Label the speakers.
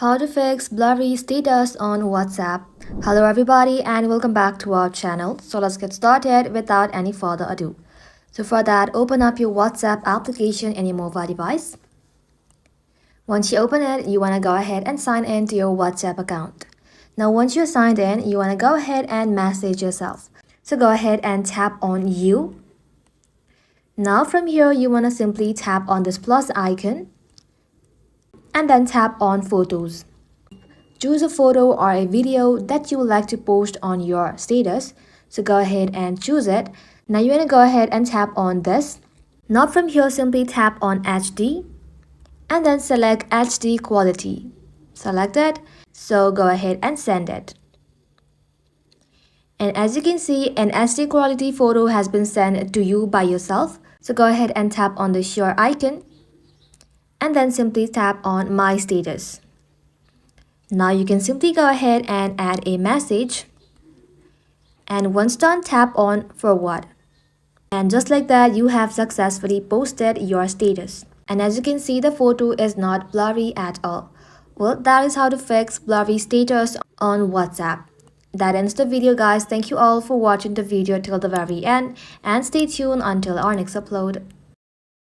Speaker 1: How to fix blurry status on WhatsApp. Hello everybody and welcome back to our channel. So let's get started without any further ado. So for that, open up your WhatsApp application in your mobile device. Once you open it, you want to go ahead and sign in to your WhatsApp account. Now once you're signed in, you want to go ahead and message yourself. So go ahead and tap on you. Now from here, you want to simply tap on this plus icon and then tap on photos. Choose a photo or a video that you would like to post on your status. So go ahead and choose it. Now you want to go ahead and tap on this. Now from here, simply tap on HD and then select HD quality. Select it. So go ahead and send it. And as you can see, an HD quality photo has been sent to you by yourself. So go ahead and tap on the share icon and then simply tap on my status. Now you can simply go ahead and add a message, and once done, tap on forward. And just like that, you have successfully posted your status. And as you can see, the photo is not blurry at all. Well, that is how to fix blurry status on WhatsApp. That ends the video, guys. Thank you all for watching the video till the very end, and stay tuned until our next upload.